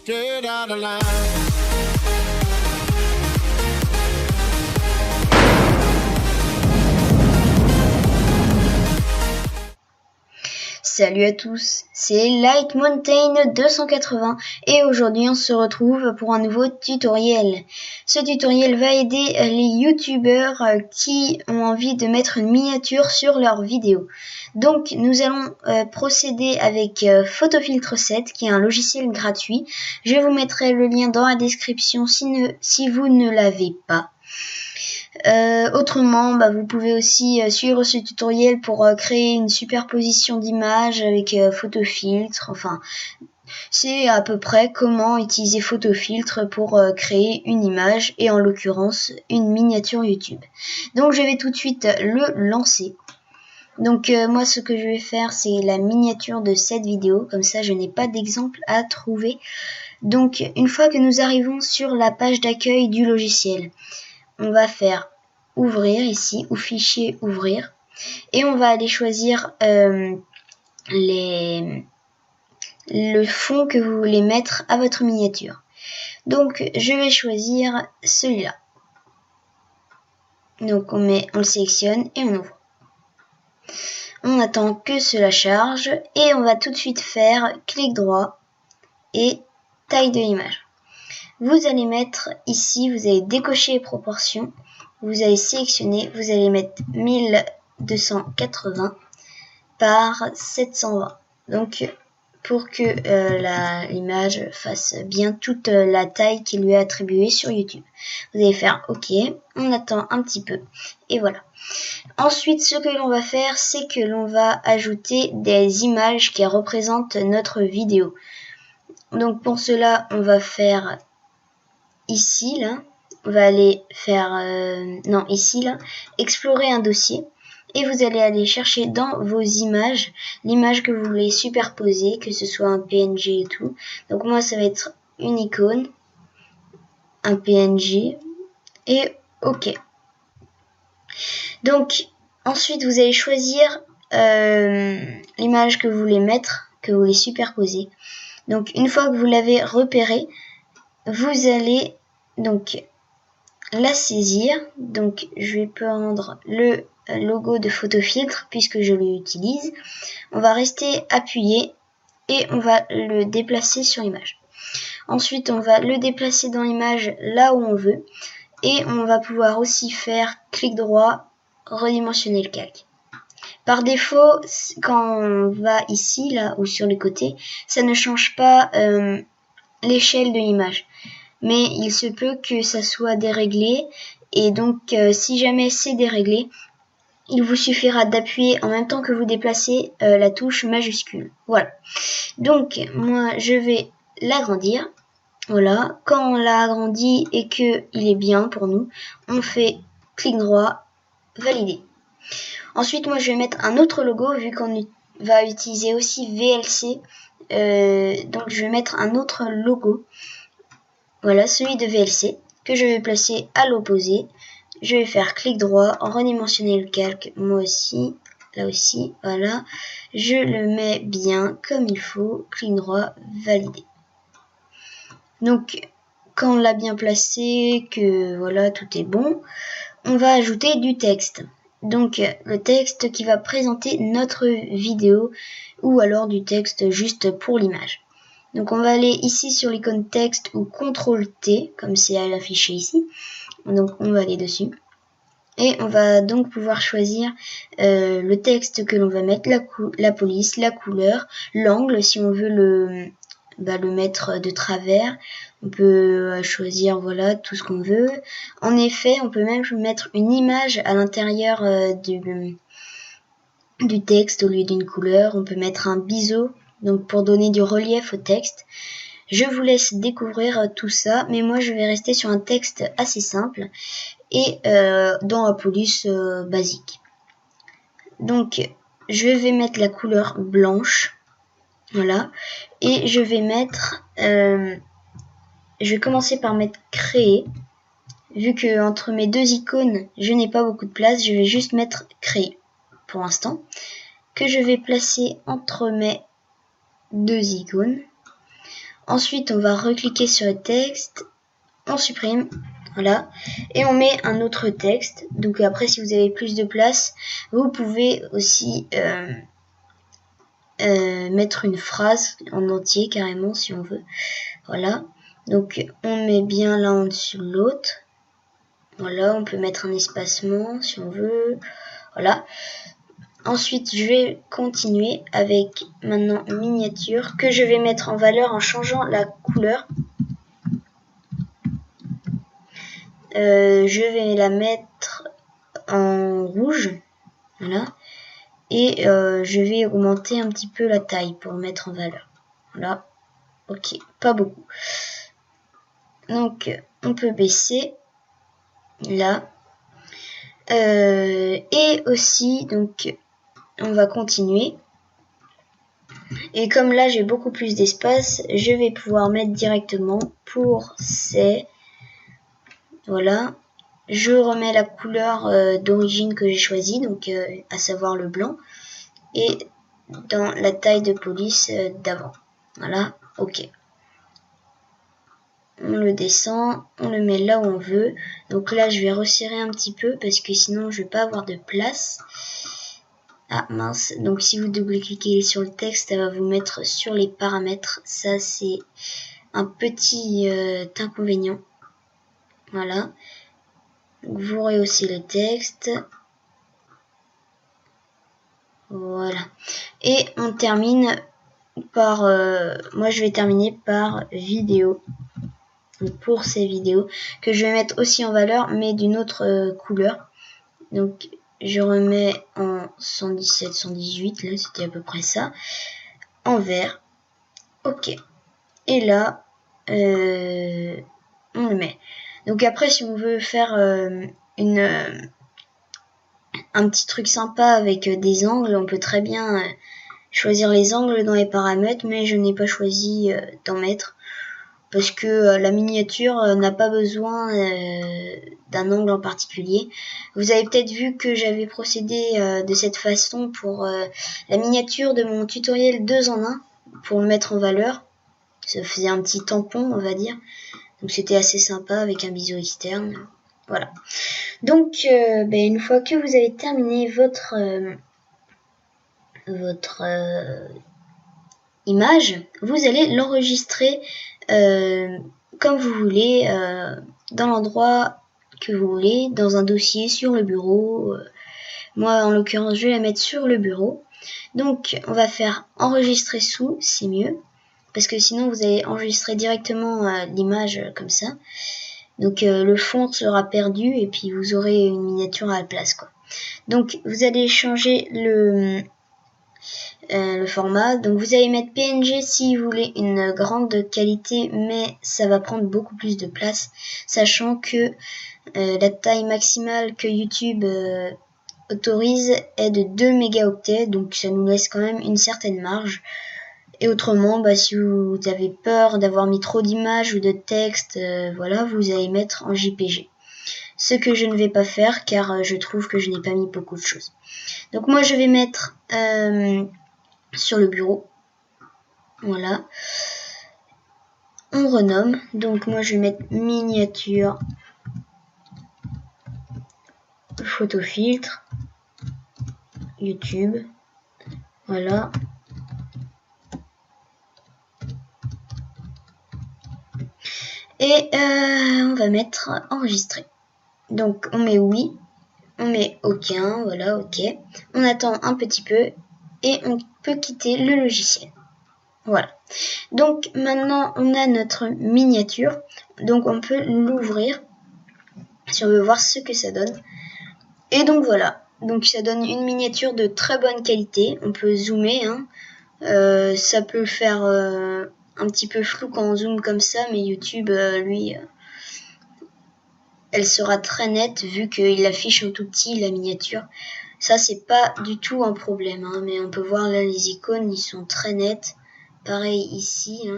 straight out of line. Salut à tous, c'est Light Mountain 280 et aujourd'hui on se retrouve pour un nouveau tutoriel. Ce tutoriel va aider les youtubeurs qui ont envie de mettre une miniature sur leur vidéo. Donc nous allons procéder avec Photofiltre 7 qui est un logiciel gratuit. Je vous mettrai le lien dans la description si vous ne l'avez pas. Autrement, vous pouvez aussi suivre ce tutoriel pour créer une superposition d'images avec Photofiltre. Enfin, c'est à peu près comment utiliser Photofiltre pour créer une image et en l'occurrence une miniature YouTube. Donc je vais tout de suite le lancer. Donc moi ce que je vais faire c'est la miniature de cette vidéo, comme ça je n'ai pas d'exemple à trouver. Donc une fois que nous arrivons sur la page d'accueil du logiciel, on va faire ouvrir ici ou fichier ouvrir et on va aller choisir le fond que vous voulez mettre à votre miniature. Donc je vais choisir celui-là. Donc on le sélectionne et on ouvre. On attend que cela charge et on va tout de suite faire clic droit et taille de l'image. Vous allez mettre ici, vous allez décocher les proportions, vous allez sélectionner, vous allez mettre 1280 par 720. Donc pour que l'image fasse bien toute la taille qui lui est attribuée sur YouTube. Vous allez faire OK, on attend un petit peu et voilà. Ensuite, ce que l'on va faire, c'est que l'on va ajouter des images qui représentent notre vidéo. Donc pour cela, on va faire ici, là, on va aller faire, ici, là, explorer un dossier. Et vous allez aller chercher dans vos images, l'image que vous voulez superposer, que ce soit un PNG et tout. Donc moi, ça va être une icône, un PNG, et OK. Donc, ensuite, vous allez choisir l'image que vous voulez mettre, que vous voulez superposer. Donc, une fois que vous l'avez repérée, vous allez donc la saisir. Donc je vais prendre le logo de Photofiltre puisque je l'utilise. On va rester appuyé et on va le déplacer sur l'image. Ensuite on va le déplacer dans l'image là où on veut et on va pouvoir aussi faire clic droit, redimensionner le calque. Par défaut, quand on va ici, là ou sur les côtés, ça ne change pas l'échelle de l'image. Mais il se peut que ça soit déréglé et donc si jamais c'est déréglé, il vous suffira d'appuyer en même temps que vous déplacez la touche majuscule. Voilà. Donc moi je vais l'agrandir. Voilà. Quand on l'a agrandi et que il est bien pour nous, on fait clic droit, valider. Ensuite moi je vais mettre un autre logo vu qu'on va utiliser aussi VLC. Donc je vais mettre un autre logo. Voilà, celui de VLC, que je vais placer à l'opposé. Je vais faire clic droit, redimensionner le calque, moi aussi, là aussi, voilà. Je le mets bien comme il faut, clic droit, valider. Donc, quand on l'a bien placé, que voilà, tout est bon, on va ajouter du texte. Donc, le texte qui va présenter notre vidéo, ou alors du texte juste pour l'image. Donc on va aller ici sur l'icône texte ou CTRL-T, comme c'est à l'afficher ici. Donc on va aller dessus. Et on va donc pouvoir choisir le texte que l'on va mettre, la police, la couleur, l'angle, si on veut le mettre de travers. On peut choisir voilà tout ce qu'on veut. En effet, on peut même mettre une image à l'intérieur du texte au lieu d'une couleur. On peut mettre un biseau. Donc pour donner du relief au texte. Je vous laisse découvrir tout ça, mais moi je vais rester sur un texte assez simple et dans la police basique. Donc je vais mettre la couleur blanche, voilà, et je vais mettre, je vais commencer par mettre créer. Vu que entre mes deux icônes je n'ai pas beaucoup de place, je vais juste mettre créer pour l'instant, que je vais placer entre mes deux icônes. Ensuite, on va recliquer sur le texte, on supprime, voilà, et on met un autre texte. Donc après, si vous avez plus de place, vous pouvez aussi mettre une phrase en entier carrément si on veut. Voilà, donc on met bien l'un au-dessus de l'autre. Voilà, on peut mettre un espacement si on veut. Voilà. Ensuite, je vais continuer avec maintenant une miniature que je vais mettre en valeur en changeant la couleur. Je vais la mettre en rouge. Voilà. Et je vais augmenter un petit peu la taille pour mettre en valeur. Voilà. Ok, pas beaucoup. Donc, on peut baisser. Là. Et aussi, donc, on va continuer. Et comme là, j'ai beaucoup plus d'espace, je vais pouvoir mettre directement pour ces... Voilà. Je remets la couleur d'origine que j'ai choisie, donc à savoir le blanc. Et dans la taille de police d'avant. Voilà, ok. On le descend, on le met là où on veut. Donc là, je vais resserrer un petit peu parce que sinon, je vais pas avoir de place. Ah mince, donc si vous double-cliquez sur le texte, ça va vous mettre sur les paramètres. Ça, c'est un petit inconvénient. Voilà. Donc, vous rehaussez le texte. Voilà. Et on termine par... moi, je vais terminer par vidéo. Donc, pour ces vidéos, que je vais mettre aussi en valeur, mais d'une autre couleur. Donc, je remets en 117, 118, là, c'était à peu près ça. En vert. Ok. Et là, on le met. Donc après, si on veut faire un petit truc sympa avec des angles, on peut très bien choisir les angles dans les paramètres, mais je n'ai pas choisi d'en mettre parce que la miniature n'a pas besoin d'un angle en particulier. Vous avez peut-être vu que j'avais procédé de cette façon pour la miniature de mon tutoriel 2 en 1 pour le mettre en valeur. Ça faisait un petit tampon, on va dire. Donc c'était assez sympa avec un biseau externe. Voilà. Donc une fois que vous avez terminé votre image, vous allez l'enregistrer comme vous voulez, dans l'endroit que vous voulez, dans un dossier, sur le bureau. Moi, en l'occurrence, je vais la mettre sur le bureau. Donc, on va faire enregistrer sous, c'est mieux, parce que sinon, vous allez enregistrer directement l'image comme ça. Donc, le fond sera perdu et puis vous aurez une miniature à la place, quoi. Donc, vous allez changer le format. Donc vous allez mettre PNG si vous voulez une grande qualité, mais ça va prendre beaucoup plus de place, sachant que la taille maximale que YouTube autorise est de 2 mégaoctets, donc ça nous laisse quand même une certaine marge. Et autrement, si vous avez peur d'avoir mis trop d'images ou de texte, voilà, vous allez mettre en JPG. Ce que je ne vais pas faire car je trouve que je n'ai pas mis beaucoup de choses. Donc moi je vais mettre sur le bureau. Voilà. On renomme. Donc moi je vais mettre miniature photo filtre YouTube. Voilà. Et on va mettre enregistrer. Donc on met oui. On met aucun. Voilà, ok. On attend un petit peu et on peut quitter le logiciel. Voilà. Donc maintenant on a notre miniature. Donc on peut l'ouvrir si on veut voir ce que ça donne. Et donc voilà. Donc ça donne une miniature de très bonne qualité. On peut zoomer. Ça peut faire un petit peu flou quand on zoome comme ça, mais YouTube, lui, elle sera très nette vu qu'il affiche en tout petit la miniature. Ça, c'est pas du tout un problème, mais on peut voir là les icônes, ils sont très nettes. Pareil ici.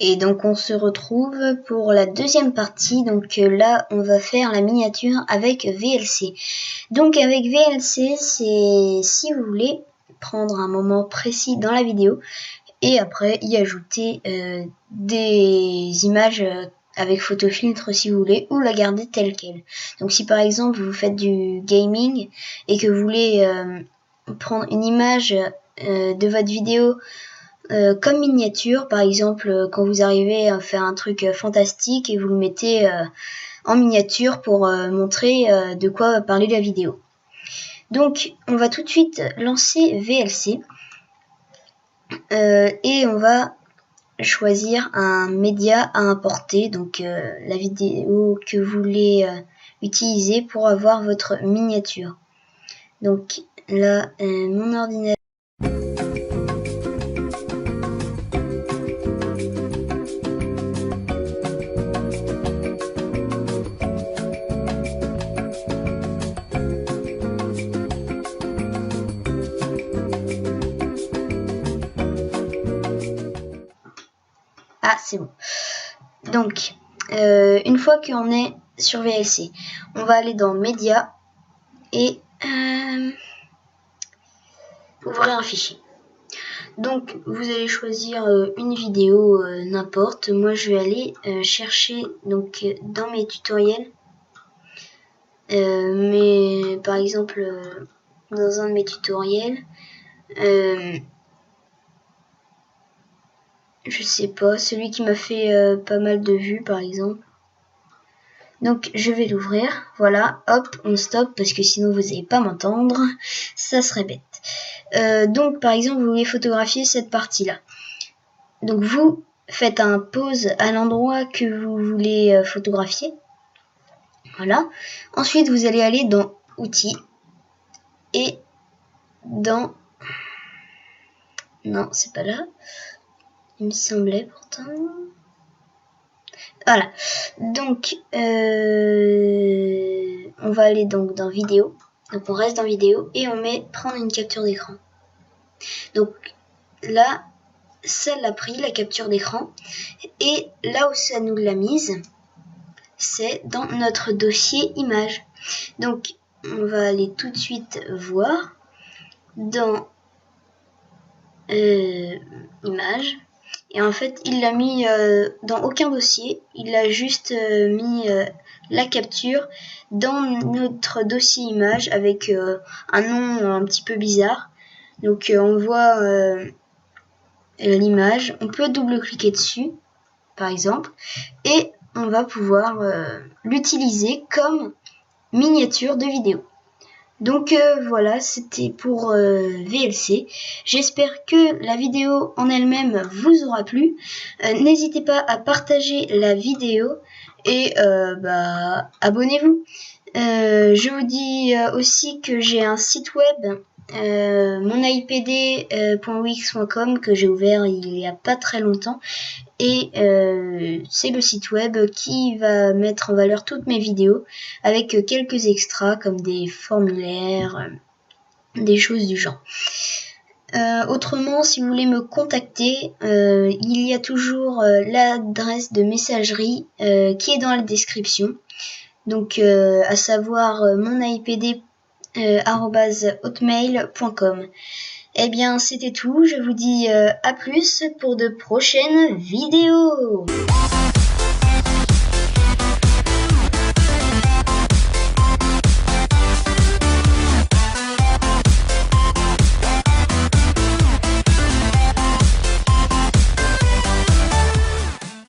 Et donc on se retrouve pour la deuxième partie. Donc là on va faire la miniature avec VLC. Donc avec VLC, c'est si vous voulez prendre un moment précis dans la vidéo et après y ajouter des images avec photofiltre si vous voulez, ou la garder telle quelle. Donc si par exemple vous faites du gaming et que vous voulez prendre une image de votre vidéo comme miniature, par exemple quand vous arrivez à faire un truc fantastique et vous le mettez en miniature pour montrer de quoi parler la vidéo. Donc on va tout de suite lancer VLC et on va choisir un média à importer, donc la vidéo que vous voulez utiliser pour avoir votre miniature. Donc là mon ordinateur. Ah, c'est bon. Donc, une fois qu'on est sur VLC, on va aller dans Média et ouvrir un fichier. Donc, vous allez choisir une vidéo n'importe. Moi, je vais aller chercher donc dans mes tutoriels. Mais par exemple, dans un de mes tutoriels, je sais pas, celui qui m'a fait pas mal de vues par exemple. Donc je vais l'ouvrir, voilà, hop, on stoppe parce que sinon vous n'allez pas m'entendre, ça serait bête. Donc par exemple vous voulez photographier cette partie-là. Donc vous faites un pause à l'endroit que vous voulez photographier. Voilà. Ensuite vous allez aller dans Outils et dans... Non, c'est pas là. Il me semblait pourtant. Voilà. Donc, on va aller donc dans vidéo. Donc, on reste dans vidéo et on met prendre une capture d'écran. Donc, là, ça l'a pris, la capture d'écran. Et là où ça nous l'a mise, c'est dans notre dossier image. Donc, on va aller tout de suite voir dans image. Et en fait, il l'a mis dans aucun dossier, il a juste mis la capture dans notre dossier image avec un nom un petit peu bizarre. Donc on voit l'image, on peut double-cliquer dessus, par exemple, et on va pouvoir l'utiliser comme miniature de vidéo. Donc voilà, c'était pour VLC. J'espère que la vidéo en elle-même vous aura plu. N'hésitez pas à partager la vidéo et abonnez-vous. Je vous dis aussi que j'ai un site web, monipd.wix.com, que j'ai ouvert il n'y a pas très longtemps. Et c'est le site web qui va mettre en valeur toutes mes vidéos avec quelques extras comme des formulaires, des choses du genre. Autrement, si vous voulez me contacter, il y a toujours l'adresse de messagerie qui est dans la description. Donc à savoir monipd@hotmail.com. Eh bien, c'était tout. Je vous dis à plus pour de prochaines vidéos.